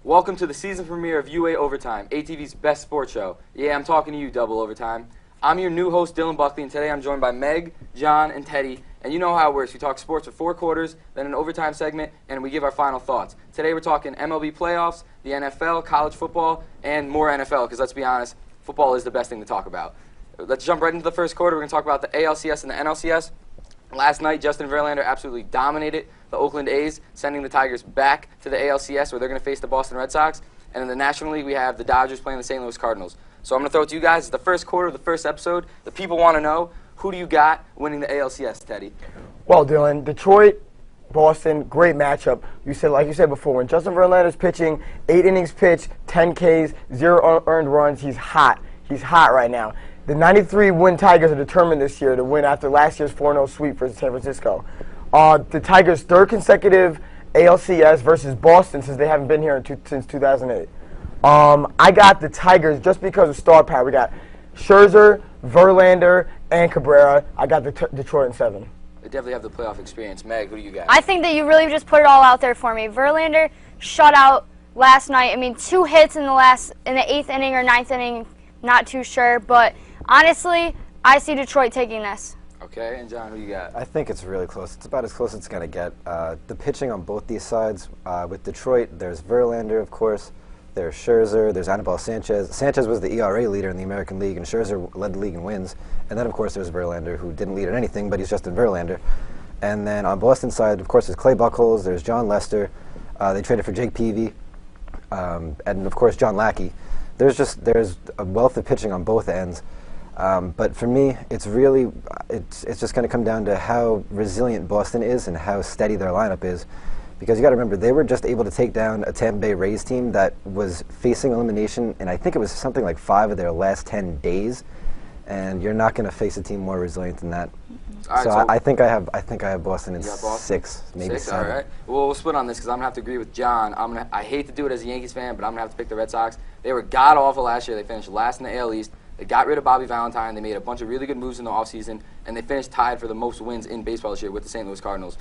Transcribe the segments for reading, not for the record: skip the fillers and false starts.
Welcome to the season premiere of UA Overtime, ATV's best sports show. Yeah, I'm talking to you, Double Overtime. I'm your new host, Dylan Buckley, and today I'm joined by Meg, John, and Teddy. And you know how it works. We talk sports for 4 quarters, then an overtime segment, and we give our final thoughts. Today we're talking MLB playoffs, the NFL, college football, and more NFL, because let's be honest, football is the best thing to talk about. Let's jump right into the first quarter. We're going to talk about the ALCS and the NLCS. Last night, Justin Verlander absolutely dominated the Oakland A's, sending the Tigers back to the ALCS where they're going to face the Boston Red Sox. And in the National League, we have the Dodgers playing the St. Louis Cardinals. So I'm going to throw it to you guys. It's the first quarter of the first episode. The people want to know, who do you got winning the ALCS, Teddy? Well, Dylan, Detroit, Boston, great matchup. Like you said before, when Justin Verlander's pitching, 8 innings pitched, 10 Ks, 0 earned runs, he's hot. He's hot right now. The 93-win Tigers are determined this year to win after last year's 4-0 sweep for San Francisco. The Tigers' third consecutive ALCS versus Boston since they haven't been here since 2008. I got the Tigers just because of star power. We got Scherzer, Verlander, and Cabrera. I got Detroit in 7. They definitely have the playoff experience. Meg, who do you got? I think that you really just put it all out there for me. Verlander shut out last night. I mean, 2 hits in the 8th inning or 9th inning, not too sure, but honestly, I see Detroit taking this. Okay, and John, who you got? I think it's really close. It's about as close as it's going to get. The pitching on both these sides, with Detroit, there's Verlander, of course. There's Scherzer. There's Anibal Sanchez. Sanchez was the ERA leader in the American League, and Scherzer led the league in wins. And then, of course, there's Verlander, who didn't lead in anything, but he's Justin Verlander. And then on Boston's side, of course, there's Clay Buchholz. There's John Lester. They traded for Jake Peavy. And, of course, John Lackey. There's a wealth of pitching on both ends. But for me, it's just going to come down to how resilient Boston is and how steady their lineup is. Because you got to remember, they were just able to take down a Tampa Bay Rays team that was facing elimination, and I think it was something like 5 of their last 10 days. And you're not going to face a team more resilient than that. Right, so I think I have Boston in 6, maybe 7. All right. Well, we'll split on this because I'm gonna have to agree with John. I hate to do it as a Yankees fan, but I'm gonna have to pick the Red Sox. They were god awful last year. They finished last in the AL East. They got rid of Bobby Valentine. They made a bunch of really good moves in the offseason, and they finished tied for the most wins in baseball this year with the St. Louis Cardinals.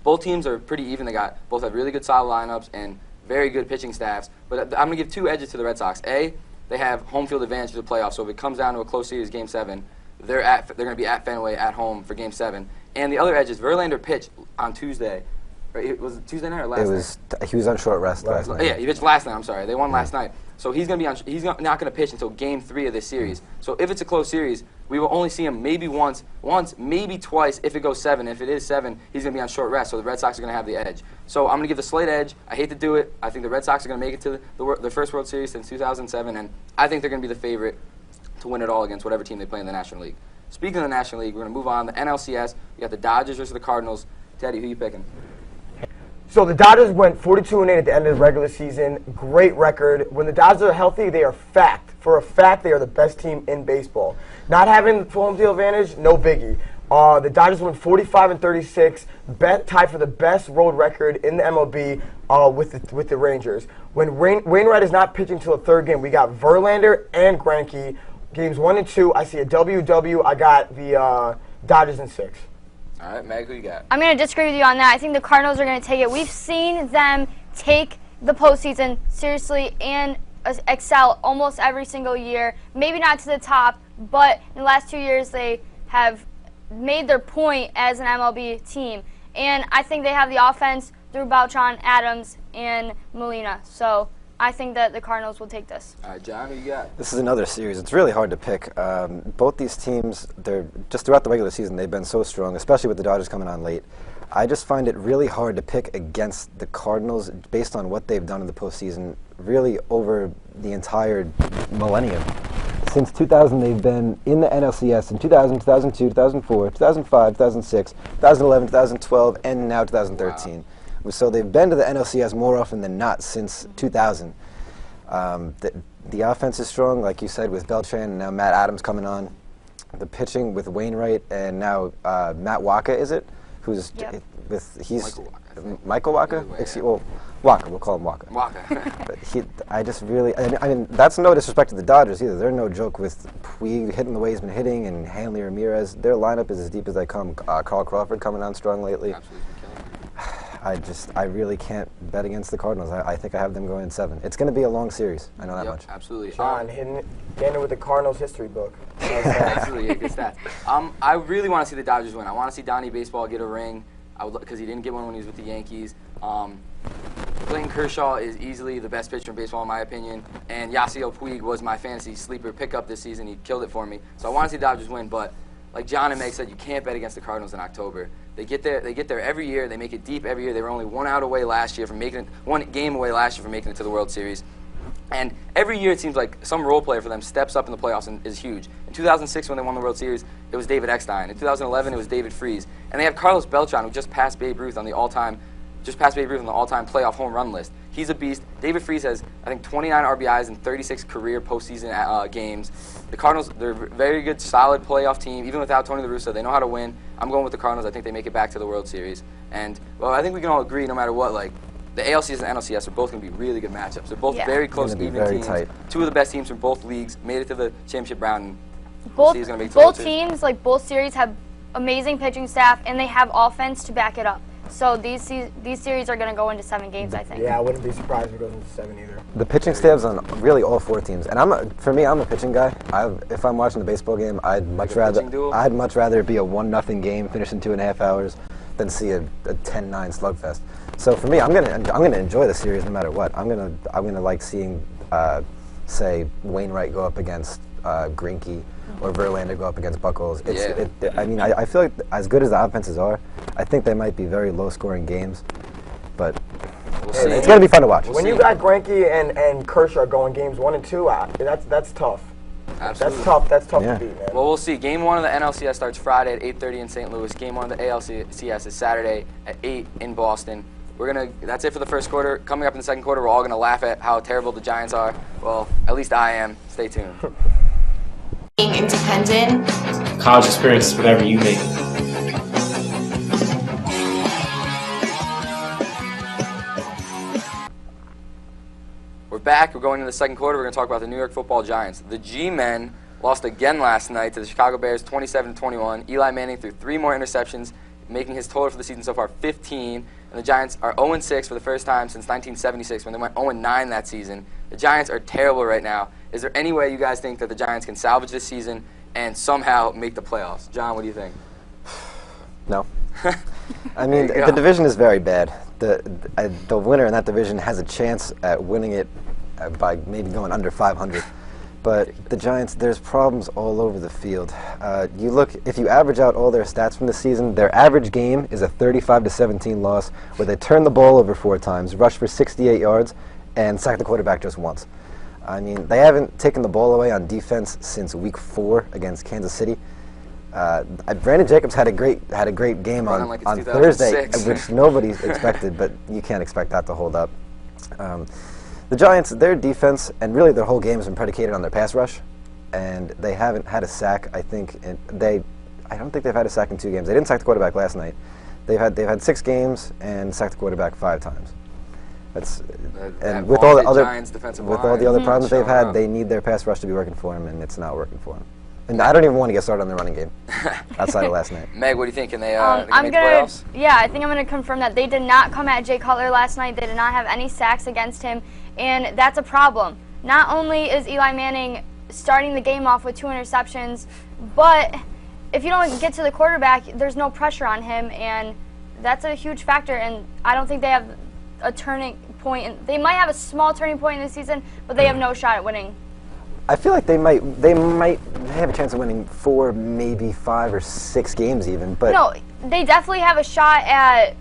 Both teams are pretty even. Both have really good solid lineups and very good pitching staffs. But I'm going to give 2 edges to the Red Sox. A, they have home field advantage to the playoffs, so if it comes down to a close series, Game 7, they're going to be at Fenway at home for Game 7. And the other edge is Verlander pitched on Tuesday. Was it Tuesday night or last night? He was on short rest last night. Yeah, he pitched last night. I'm sorry, they won last night. So he's not going to pitch until Game 3 of this series. So if it's a close series, we will only see him maybe once, maybe twice if it goes 7. If it is 7, he's going to be on short rest. So the Red Sox are going to have the edge. So I'm going to give the slight edge. I hate to do it. I think the Red Sox are going to make it to the first World Series since 2007, and I think they're going to be the favorite to win it all against whatever team they play in the National League. Speaking of the National League, we're going to move on. The NLCS, we got the Dodgers versus the Cardinals. Teddy, who you picking? So the Dodgers went 42-8 at the end of the regular season. Great record. When the Dodgers are healthy, they are fact. For a fact, they are the best team in baseball. Not having full home field advantage, no biggie. The Dodgers went 45-36, tied for the best road record in the MLB with the Rangers. When Wainwright is not pitching till the 3rd game, we got Verlander and Greinke. Games 1 and 2, I see a WW. I got the Dodgers in 6. All right, Meg, who you got? I'm going to disagree with you on that. I think the Cardinals are going to take it. We've seen them take the postseason seriously and excel almost every single year. Maybe not to the top, but in the last 2 years they have made their point as an MLB team. And I think they have the offense through Beltran, Adams, and Molina. So I think that the Cardinals will take this. All right, John, who you got? This is another series. It's really hard to pick. Both these teams, they're just throughout the regular season, they've been so strong, especially with the Dodgers coming on late. I just find it really hard to pick against the Cardinals based on what they've done in the postseason, really over the entire millennium. Since 2000, they've been in the NLCS in 2000, 2002, 2004, 2005, 2006, 2011, 2012, and now 2013. Wow. So they've been to the NLCS more often than not since 2000. The offense is strong, like you said, with Beltran and now Matt Adams coming on. The pitching with Wainwright and now Matt Waka, is it? Who's he's Michael Waka? Waka. We'll call him Waka. But I mean, that's no disrespect to the Dodgers either. They're no joke with Puig hitting the way he's been hitting and Hanley Ramirez. Their lineup is as deep as they come. Carl Crawford coming on strong lately. Absolutely. I really can't bet against the Cardinals. I think I have them going in 7. It's going to be a long series. I know that much. Absolutely. John, getting it with the Cardinals history book. Absolutely, good stats. I really want to see the Dodgers win. I want to see Donnie Baseball get a ring, because he didn't get one when he was with the Yankees. Clayton Kershaw is easily the best pitcher in baseball, in my opinion, and Yasiel Puig was my fantasy sleeper pickup this season. He killed it for me. So I want to see the Dodgers win, but like John and Meg said, you can't bet against the Cardinals in October. They get there every year. They make it deep every year. They were only one game away last year from making it to the World Series. And every year it seems like some role player for them steps up in the playoffs and is huge. In 2006 when they won the World Series, it was David Eckstein. In 2011 it was David Freese. And they have Carlos Beltran, who just passed Babe Ruth on the all-time playoff home run list. He's a beast. David Freese has, I think, 29 RBIs in 36 career postseason games. The Cardinals, they're a very good, solid playoff team. Even without Tony La Russa, they know how to win. I'm going with the Cardinals. I think they make it back to the World Series. And, well, I think we can all agree, no matter what, like, the ALCS and NLCS are both going to be really good matchups. They're both very close, even teams. Tight. Two of the best teams from both leagues made it to the championship round. And both we'll see who's gonna both teams, like both series, have amazing pitching staff, and they have offense to back it up. So these series are going to go into 7 games, I think. Yeah, I wouldn't be surprised if it goes into 7 either. The pitching staffs on really all 4 teams, and for me, I'm a pitching guy. If I'm watching the baseball game, I'd much rather it be a 1-0 game, finish in 2.5 hours, than see a 10-9 slugfest. So for me, I'm gonna enjoy the series no matter what. I'm gonna like seeing, say, Wainwright go up against Greinke, or Verlander go up against Buckles. I feel like as good as the offenses are, I think they might be very low-scoring games, but it's going to be fun to watch. When you got Greinke and Kershaw going games 1 and 2, that's tough. Absolutely. That's tough to beat, man. Well, we'll see. Game 1 of the NLCS starts Friday at 8:30 in St. Louis. Game 1 of the ALCS is Saturday at 8 in Boston. That's it for the first quarter. Coming up in the second quarter, we're all going to laugh at how terrible the Giants are. Well, at least I am. Stay tuned. Being independent. College experience is whatever you make. We're back. We're going into the second quarter. We're going to talk about the New York Football Giants. The G-Men lost again last night to the Chicago Bears 27-21. Eli Manning threw 3 more interceptions, making his total for the season so far 15. And the Giants are 0-6 for the first time since 1976 when they went 0-9 that season. The Giants are terrible right now. Is there any way you guys think that the Giants can salvage this season and somehow make the playoffs? John, what do you think? No. I mean, the division is very bad. The winner in that division has a chance at winning it by maybe going under 500. But the Giants, there's problems all over the field. If you average out all their stats from the season, their average game is a 35-17 loss where they turn the ball over 4 times, rush for 68 yards, and sack the quarterback just once. I mean, they haven't taken the ball away on defense since week 4 against Kansas City. Brandon Jacobs had a great game on Thursday, which nobody expected, but you can't expect that to hold up. The Giants, their defense and really their whole game has been predicated on their pass rush, and they haven't had a sack. I don't think they've had a sack in 2 games. They didn't sack the quarterback last night. They've had 6 games and sacked the quarterback 5 times. With all the other problems they've had, they need their pass rush to be working for them, and it's not working for them. And I don't even want to get started on the running game outside of last night. Meg, what do you think? Can they make the playoffs? Yeah, I think I'm going to confirm that. They did not come at Jay Cutler last night. They did not have any sacks against him, and that's a problem. Not only is Eli Manning starting the game off with 2 interceptions, but if you don't get to the quarterback, there's no pressure on him, and that's a huge factor, and I don't think they have a turning point. They might have a small turning point in the season, but they have no shot at winning. I feel like they might have a chance of winning 4, maybe 5 or 6 games even. But no, they definitely have a shot at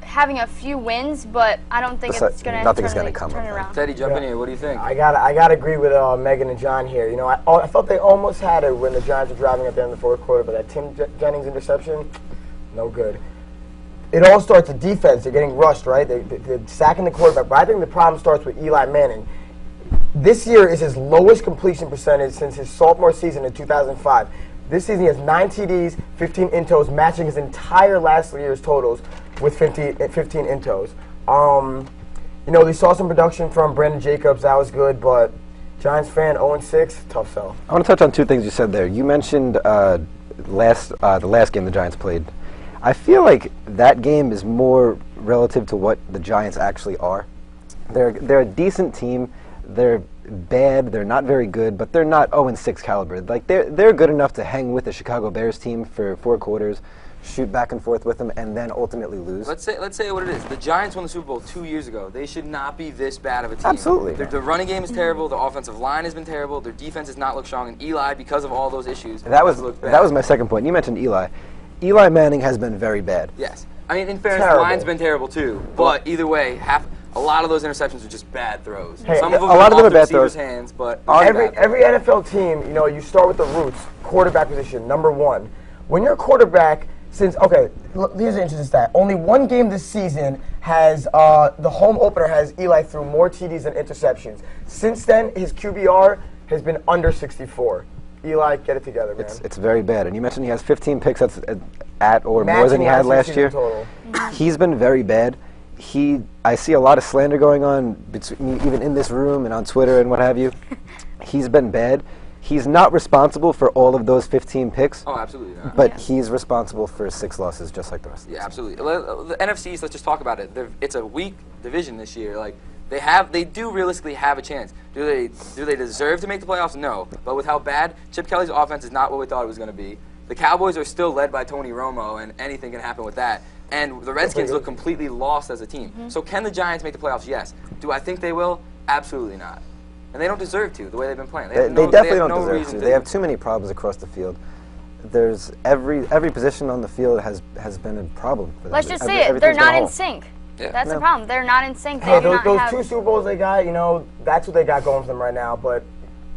having a few wins, but I don't think it's going to turn around. Teddy, jump in here. What do you think? I got to agree with Megan and John here. I thought they almost had it when the Giants were driving at the end of the 4th quarter, but that Tim Jennings interception, no good. It all starts with defense. They're getting rushed, right? They're sacking the quarterback. But I think the problem starts with Eli Manning. This year is his lowest completion percentage since his sophomore season in 2005. This season he has 9 TDs, 15 intos, matching his entire last year's totals with 15 intos. They saw some production from Brandon Jacobs. That was good, but Giants fan 0-6, tough sell. I want to touch on 2 things you said there. You mentioned the last game the Giants played. I feel like that game is more relative to what the Giants actually are. They're a decent team. They're bad. They're not very good, but they're not 0-6 caliber. Like they're good enough to hang with the Chicago Bears team for 4 quarters, shoot back and forth with them, and then ultimately lose. Let's say what it is. The Giants won the Super Bowl 2 years ago. They should not be this bad of a team. Absolutely. The running game is terrible. The offensive line has been terrible. Their defense does not look strong. And Eli, because of all those issues, That was looked bad. that was my second point. You mentioned Eli. Eli Manning has been very bad. Yes. I mean, in fairness, Terrible. the line's been terrible too. But either way, a lot of those interceptions are just bad throws. Hey, Some of them a lot of them off are the bad throws. receiver's hands, but Every bad throws. NFL team, you know, you start with the roots, quarterback position, number 1. When you're a quarterback, here's an interesting stat. Only one game this season has the home opener has Eli threw more TDs than interceptions. Since then, his QBR has been under 64. Eli, get it together, man. It's very bad. And you mentioned he has 15 picks at or more Matching than he had last season year. total. He's been very bad. I see a lot of slander going on, even in this room and on Twitter and what have you. He's been bad. He's not responsible for all of those 15 picks, Oh, absolutely not. but he's responsible for 6 losses, just like the rest of the Yeah, absolutely. The NFC East, let's just talk about it. It's a weak division this year. Like they do realistically have a chance. Do they deserve to make the playoffs? No. But with how bad Chip Kelly's offense is not what we thought it was going to be. The Cowboys are still led by Tony Romo, and anything can happen with that. And the Redskins look completely lost as a team. So can the Giants make the playoffs? Yes. Do I think they will? Absolutely not. And they don't deserve to, the way they've been playing. They have definitely have don't no deserve reason to. They have too many problems across the field. There's every position on the field has been a problem for them. Let's just Every- say it. They're everything's been not a in hole. sync. Yeah. That's the No. problem. They're not in sync. They Hey, do not those have 2 Super Bowls they got, you know, that's what they got going for them right now. But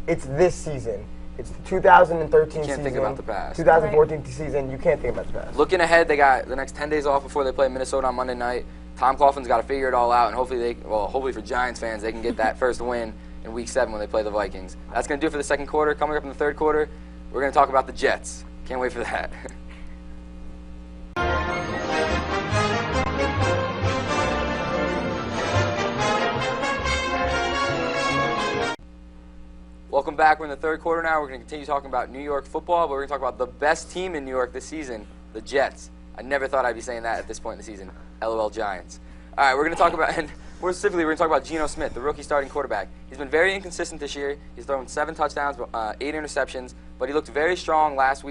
it's this season. It's the 2013 You can't season. think about the past. 2014 season. You can't think about the past. Looking ahead, they got the next 10 days off before they play Minnesota on Monday night. Tom Coughlin's got to figure it all out, and hopefully for Giants fans, they can get that first win in Week 7 when they play the Vikings. That's going to do it for the second quarter. Coming up in the third quarter, we're going to talk about the Jets. Can't wait for that. Welcome back. We're in the third quarter now. We're going to continue talking about New York football, but we're going to talk about the best team in New York this season, the Jets. I never thought I'd be saying that at this point in the season. LOL Giants. All right, we're going to talk about, and more specifically, we're going to talk about Geno Smith, the rookie starting quarterback. He's been very inconsistent this year. He's thrown 7 touchdowns, 8 interceptions, but he looked very strong last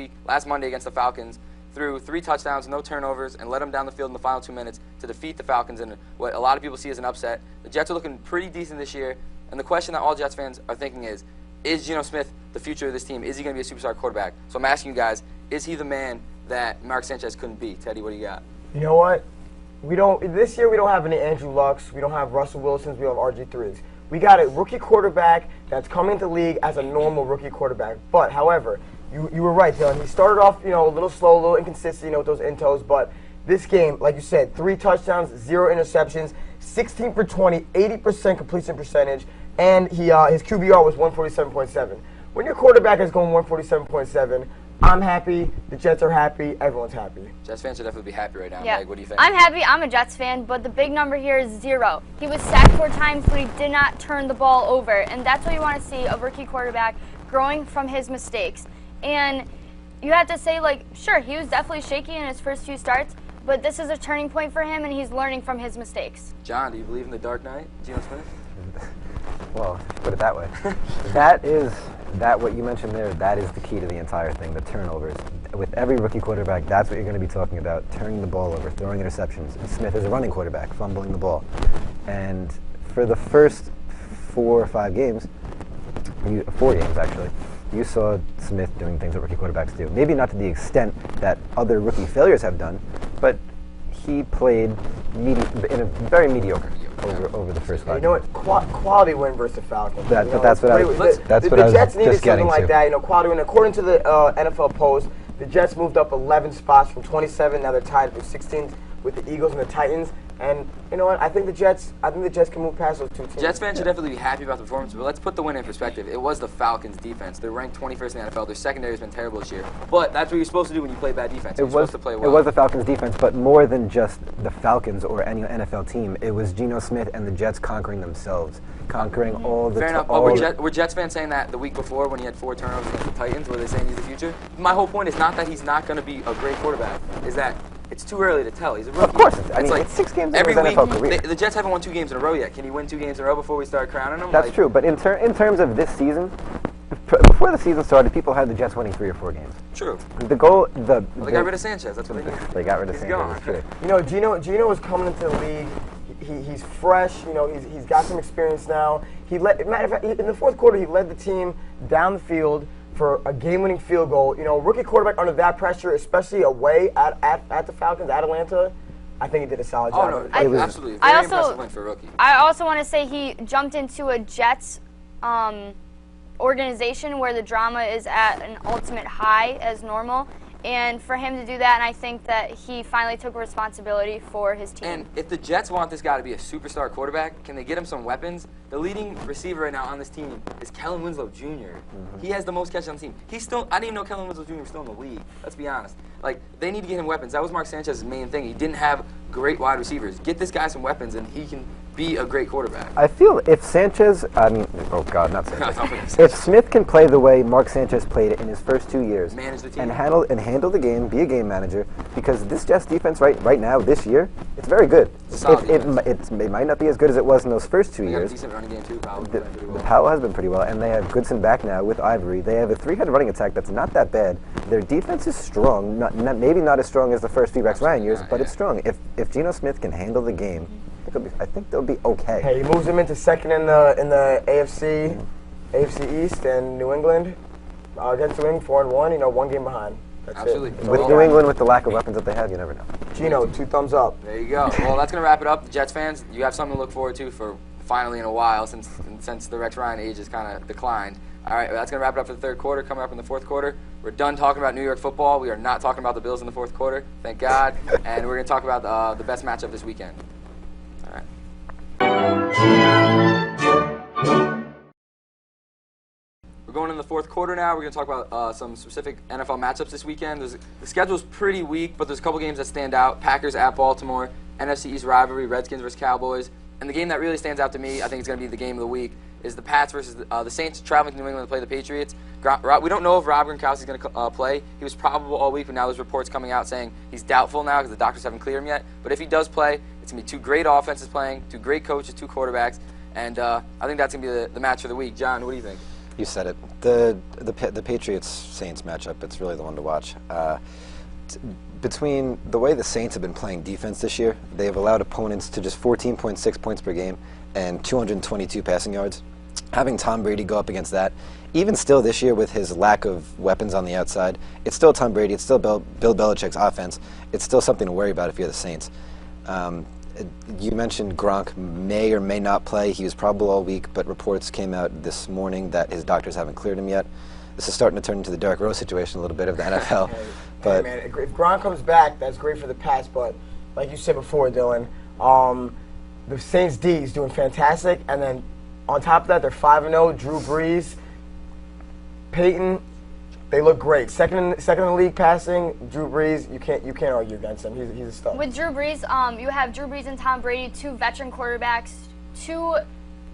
Monday against the Falcons. Threw 3 touchdowns, no turnovers, and led them down the field in the final 2 minutes to defeat the Falcons in what a lot of people see as an upset. The Jets are looking pretty decent this year, and the question that all Jets fans are thinking is Geno Smith the future of this team? Is he going to be a superstar quarterback? So I'm asking you guys, is he the man that Mark Sanchez couldn't be? Teddy, what do you got? You know what? This year we don't have any Andrew Lucks. We don't have Russell Wilsons. We don't have RG3s. We got a rookie quarterback that's coming into the league as a normal rookie quarterback. But, however, you were right, Dylan. He started off, a little slow, a little inconsistent, with those intos. But this game, like you said, 3 touchdowns, 0 interceptions, 16 for 20, 80% completion percentage, and his QBR was 147.7. When your quarterback is going 147.7, I'm happy, the Jets are happy, everyone's happy. Jets fans should definitely be happy right now. Yeah. Meg, what do you think? I'm happy. I'm a Jets fan, but the big number here is 0. He was sacked 4 times, but he did not turn the ball over, and that's what you want to see, a rookie quarterback growing from his mistakes. And you have to say, sure, he was definitely shaky in his first few starts, but this is a turning point for him, and he's learning from his mistakes. John, do you believe in the Dark Knight, Geno Smith? Well, if you put it that way. What you mentioned there, that is the key to the entire thing, the turnovers. With every rookie quarterback, that's what you're going to be talking about, turning the ball over, throwing interceptions. And Smith is a running quarterback, fumbling the ball. And for the first 4 or 5 games, 4 games actually, you saw Smith doing things that rookie quarterbacks do. Maybe not to the extent that other rookie failures have done, but he played in a very mediocre over the first 5 games. You know what? Quality win versus the Falcons. That's what I was The Jets needed just getting something like to. that. Quality win. According to the NFL Post, the Jets moved up 11 spots from 27. Now they're tied for 16th with the Eagles and the Titans. And you know what? I think the Jets can move past those 2 teams. Jets fans should definitely be happy about the performance, but let's put the win in perspective. It was the Falcons' defense. They're ranked 21st in the NFL. Their secondary has been terrible this year. But that's what you're supposed to do when you play bad defense. You're supposed to play well. It was the Falcons' defense, but more than just the Falcons or any NFL team. It was Geno Smith and the Jets conquering themselves, conquering all the. Fair enough. But were Jets fans saying that the week before when he had 4 turnovers against the Titans? Were they saying he's the future? My whole point is not that he's not going to be a great quarterback. Is that It's too early to tell. He's a rookie. Of course, it's 6 games in every his week. NFL career. The Jets haven't won 2 games in a row yet. Can he win 2 games in a row before we start crowning him? That's true, but in terms of this season, before the season started, people had the Jets winning 3 or 4 games. True. The goal, they got rid of Sanchez. That's what they did. They got rid of He's Sanchez. gone. That's true. You know, Gino is coming into the league. He's fresh. You know, he's got some experience now. Matter of fact, in the fourth quarter, he led the team down the field for a game-winning field goal. You know, rookie quarterback under that pressure, especially away at the Falcons, at Atlanta, I think he did a solid job. Oh, no, absolutely. Very impressive win for a rookie. I also want to say he jumped into a Jets organization where the drama is at an ultimate high as normal. And for him to do that, and I think that he finally took responsibility for his team. And if the Jets want this guy to be a superstar quarterback, can they get him some weapons? The leading receiver right now on this team is Kellen Winslow Jr. He has the most catches on the team. I didn't even know Kellen Winslow Jr. was still in the league. Let's be honest. Like, they need to get him weapons. That was Mark Sanchez's main thing. He didn't have great wide receivers. Get this guy some weapons, and he can be a great quarterback. I feel if Sanchez, not Sanchez. If Smith can play the way Mark Sanchez played it in his first 2 years, manage the team, and handle the game, be a game manager, because this Jets defense right now this year, it's very good. It might not be as good as it was in those first 2 years. They have a decent running game too. The Powell has been pretty well, and they have Goodson back now with Ivory. They have a 3-headed running attack that's not that bad. Their defense is strong, maybe not as strong as the first few Rex Ryan years, but it's strong. If Geno Smith can handle the game, I think they'll be okay. Hey, he moves them into second in the AFC East, and New England against New England 4-1. You know, 1 game behind. That's Absolutely. it. With New England, with the lack of weapons that they have, you never know. Gino, 2 thumbs up. There you go. Well, that's going to wrap it up. Jets fans, you have something to look forward to for finally in a while since the Rex Ryan age has kind of declined. All right, that's going to wrap it up for the third quarter. Coming up in the fourth quarter, we're done talking about New York football. We are not talking about the Bills in the fourth quarter, thank God. And we're going to talk about the best matchup this weekend. All right. We're going in the fourth quarter now. We're going to talk about some specific NFL matchups this weekend. The schedule's pretty weak, but there's a couple games that stand out. Packers at Baltimore, NFC East rivalry, Redskins versus Cowboys. And the game that really stands out to me, I think it's going to be the game of the week, is the Pats versus the Saints traveling to New England to play the Patriots. We don't know if Rob Gronkowski's going to play. He was probable all week, but now there's reports coming out saying he's doubtful now because the doctors haven't cleared him yet. But if he does play, it's going to be 2 great offenses playing, 2 great coaches, 2 quarterbacks, and I think that's going to be the match for the week. John, what do you think? You said it. The Patriots-Saints matchup, it's really the one to watch. Between the way the Saints have been playing defense this year, they have allowed opponents to just 14.6 points per game and 222 passing yards. Having Tom Brady go up against that, even still this year with his lack of weapons on the outside, it's still Tom Brady, it's still Bill Belichick's offense. It's still something to worry about if you're the Saints. You mentioned Gronk may or may not play. He was probable all week, but reports came out this morning that his doctors haven't cleared him yet. This is starting to turn into the Derrick Rose situation a little bit of the NFL. Hey, man, if Gronk comes back, that's great for the Pats, but like you said before, Dylan, the Saints D is doing fantastic, and then on top of that, they're 5-0. Drew Brees, Peyton, they look great. Second in the league passing. Drew Brees, you can't argue against him. He's a stud. With Drew Brees, you have Drew Brees and Tom Brady, 2 veteran quarterbacks, 2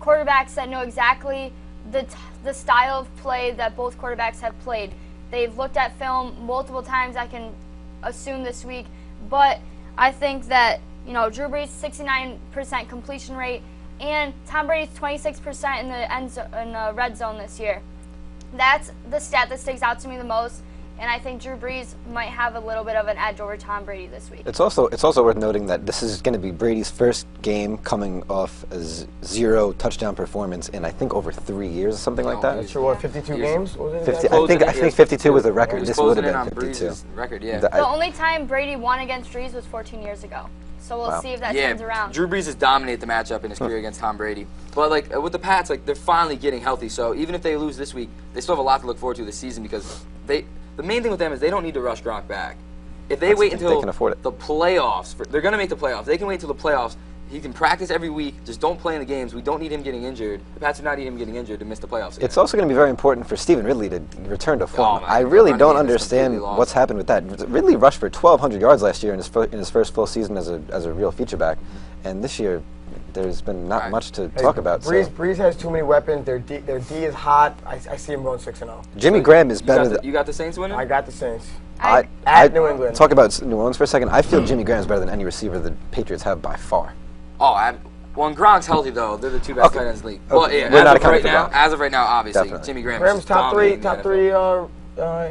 quarterbacks that know exactly the style of play that both quarterbacks have played. They've looked at film multiple times, I can assume this week, but I think that, you know, Drew Brees 69% completion rate and Tom Brady's 26% in the red zone this year. That's the stat that sticks out to me the most, and I think Drew Brees might have a little bit of an edge over Tom Brady this week. It's also worth noting that this is going to be Brady's first game coming off a 0 touchdown performance in I think over 3 years or something like that. Sure, what, 52 games? What was it? 50, I think 52 was the record. This would have been 52. Brees' record, yeah. The only time Brady won against Brees was 14 years ago. So we'll see if that turns around. Drew Brees has dominated the matchup in his career against Tom Brady. But like with the Pats, like they're finally getting healthy. So even if they lose this week, they still have a lot to look forward to this season because the main thing with them is they don't need to rush Gronk back. If they wait until they can afford it. The playoffs, they're going to make the playoffs. They can wait until the playoffs. He can practice every week. Just don't play in the games. We don't need him getting injured. The Pats do not need him getting injured to miss the playoffs again. It's also going to be very important for Stephen Ridley to return to form. Oh, I really don't understand what's happened with that. Ridley rushed for 1,200 yards last year in his first full season as a real feature back, and this year there's been not much to talk about. Brees has too many weapons. Their D is hot. I see him going 6-0. Jimmy Graham is better. You got the Saints winning? I got the Saints. At New England. Talk about New Orleans for a second. I feel Jimmy Graham's better than any receiver the Patriots have by far. Oh, when Gronk's healthy, though, they're the two best tight ends in the league. Well, yeah, We're not as of right now, obviously, Definitely. Jimmy Graham's top three in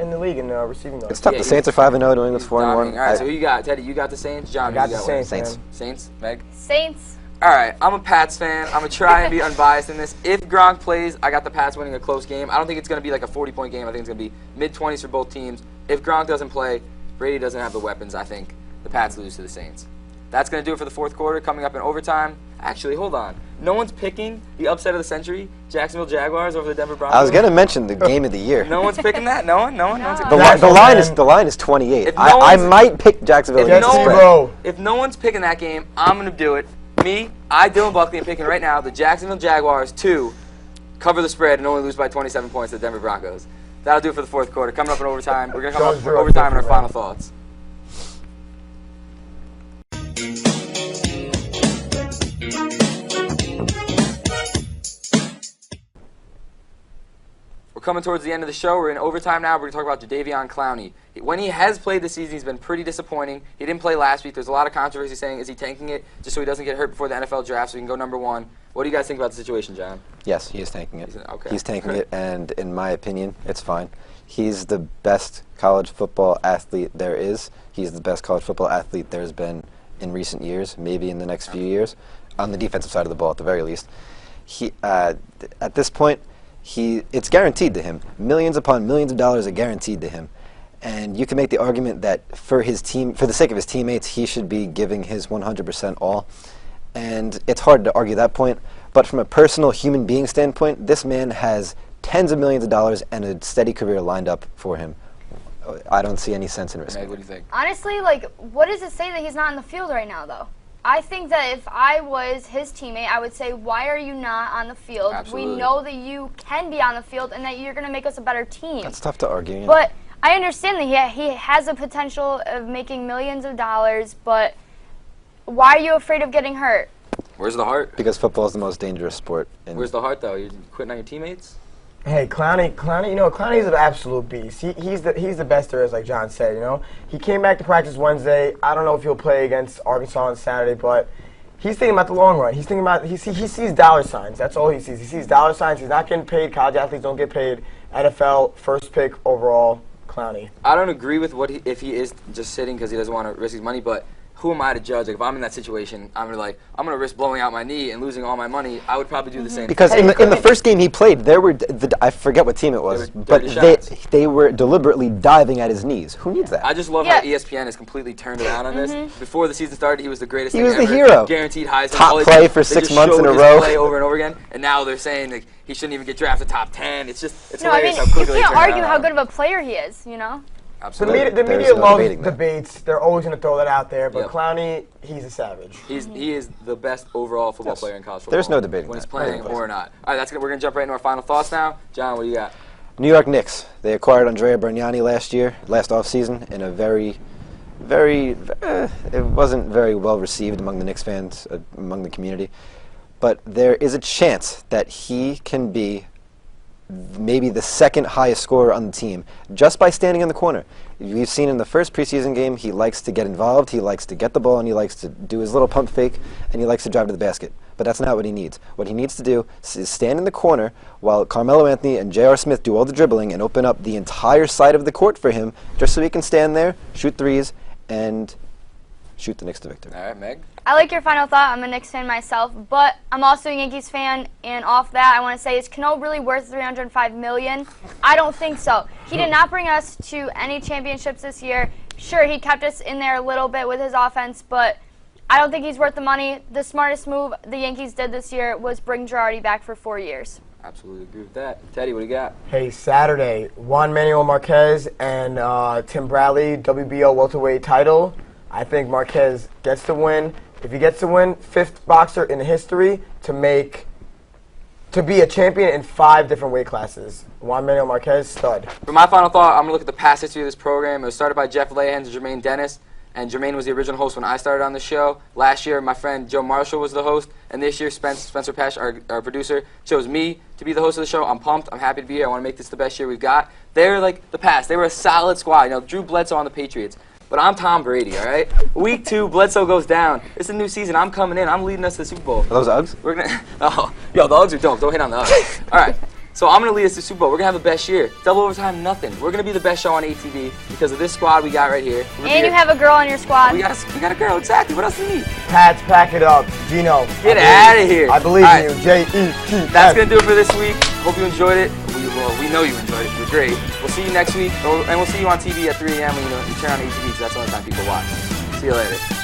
in the league in receiving yards. It's tough. Yeah, The Saints are 5-0. New England's 4-1. All right, so who you got? Teddy, you got the Saints. John, I got who you the got? Saints. Saints. Meg? Saints. All right, I'm a Pats fan. I'm going to try and be unbiased in this. If Gronk plays, I got the Pats winning a close game. I don't think it's going to be like a 40-point game. I think it's going to be mid-20s for both teams. If Gronk doesn't play, Brady doesn't have the weapons, I think the Pats lose to the Saints. That's going to do it for the fourth quarter. Coming up in overtime. Actually, hold on. No one's picking the upset of the century, Jacksonville Jaguars over the Denver Broncos. I was going to mention the game of the year. No one's picking that? No one? The line is 28. If no I one's- might pick Jacksonville. If against no, the spread. if no one's picking that game, I'm going to do it. Dylan Buckley, am picking right now the Jacksonville Jaguars to cover the spread and only lose by 27 points to the Denver Broncos. That'll do it for the fourth quarter. Coming up in overtime, we're going to come up for overtime and our final thoughts. We're coming towards the end of the show. We're in overtime now. We're going to talk about Jadeveon Clowney. When he has played this season, he's been pretty disappointing. He didn't play last week. There's a lot of controversy saying, is he tanking it just so he doesn't get hurt before the NFL draft so he can go number one? What do you guys think about the situation, John? Yes, he is tanking it. Okay. He's tanking it, and in my opinion, it's fine. He's the best college football athlete there is. He's the best college football athlete there's been in recent years, maybe in the next few years, on the defensive side of the ball at the very least. He, at this point, it's guaranteed to him. Millions upon millions of dollars are guaranteed to him. And you can make the argument that for his team, for the sake of his teammates, he should be giving his 100% all. And it's hard to argue that point. But from a personal human being standpoint, this man has tens of millions of dollars and a steady career lined up for him. I don't see any sense in risking. Meg, what do you think? Honestly, what does it say that he's not in the field right now, though? I think that if I was his teammate, I would say, why are you not on the field? Absolutely. We know that you can be on the field and that you're going to make us a better team. That's tough to argue. You know? But I understand that he has a potential of making millions of dollars, but why are you afraid of getting hurt? Where's the heart? Because football is the most dangerous sport. Where's the heart, though? You're quitting on your teammates? Hey, Clowney, Clowney's an absolute beast. He's the best there is, like John said, He came back to practice Wednesday. I don't know if he'll play against Arkansas on Saturday, but he's thinking about the long run. He's thinking about, he sees dollar signs. That's all he sees. He sees dollar signs. He's not getting paid. College athletes don't get paid. NFL, first pick overall, Clowney. I don't agree with if he is just sitting because he doesn't want to risk his money, but who am I to judge? Like, if I'm in that situation, I'm gonna risk blowing out my knee and losing all my money. I would probably do the same. Because in the first game he played, there were I forget what team it was, but they were deliberately diving at his knees. Who needs that? I just love how ESPN has completely turned around on this. Before the season started, he was the greatest. He was thing the ever. hero. Guaranteed Heisman. Top play for 6 months in a His row. play over and over again, and now they're saying like, he shouldn't even get drafted top 10. It's No, I mean, hilarious how you quickly they can't turn argue around. how good of a player he is, Absolutely. The media There's no loves debating that. debates. They're always going to throw that out there, but Yep. Clowney, he's a savage. He is the best overall football player in college football. There's no debating when he's that. playing or not. All right, we're gonna jump right into our final thoughts now. John, what do you got? New York Knicks. They acquired Andrea Bargnani last offseason in a very, it wasn't very well received among the Knicks fans, among the community. But there is a chance that he can be maybe the second highest scorer on the team just by standing in the corner. We've seen in the first preseason game, he likes to get involved, he likes to get the ball, and he likes to do his little pump fake, and he likes to drive to the basket. But that's not what he needs. What he needs to do is stand in the corner while Carmelo Anthony and J.R. Smith do all the dribbling and open up the entire side of the court for him just so he can stand there, shoot threes, and shoot the Knicks to victory. All right, Meg. I like your final thought. I'm a Knicks fan myself, but I'm also a Yankees fan, and off that, I want to say, is Cano really worth $305 million? I don't think so. He did not bring us to any championships this year. Sure, he kept us in there a little bit with his offense, but I don't think he's worth the money. The smartest move the Yankees did this year was bring Girardi back for 4 years. Absolutely agree with that. Teddy, what do you got? Hey, Saturday, Juan Manuel Marquez and Tim Bradley, WBO welterweight title. I think Marquez gets the win. If he gets the win, 5th boxer in history to be a champion in 5 different weight classes. Juan Manuel Marquez, stud. For my final thought, I'm going to look at the past history of this program. It was started by Jeff Lahans and Jermaine Dennis. And Jermaine was the original host when I started on the show. Last year, my friend Joe Marshall was the host. And this year, Spencer Pesh, our producer, chose me to be the host of the show. I'm pumped. I'm happy to be here. I want to make this the best year we've got. They're like the past. They were a solid squad. You know, Drew Bledsoe on the Patriots. But I'm Tom Brady, all right? Week 2, Bledsoe goes down. It's a new season. I'm coming in. I'm leading us to the Super Bowl. Are those Uggs? We're gonna. Oh, yo, the Uggs are dope. Don't hit on the Uggs. All right. So I'm going to lead us to the Super Bowl. We're going to have the best year. Double overtime, nothing. We're going to be the best show on ATV because of this squad we got right here. And you have a girl on your squad. We got a girl, exactly. What else do we need? Pats, pack it up. Gino. Get out of here. I believe All right. in you. J-E-T. That's going to do it for this week. Hope you enjoyed it. We know you enjoyed it. It was great. We'll see you next week. And we'll see you on TV at 3 a.m. when you turn on ATV because that's the only time people watch. See you later.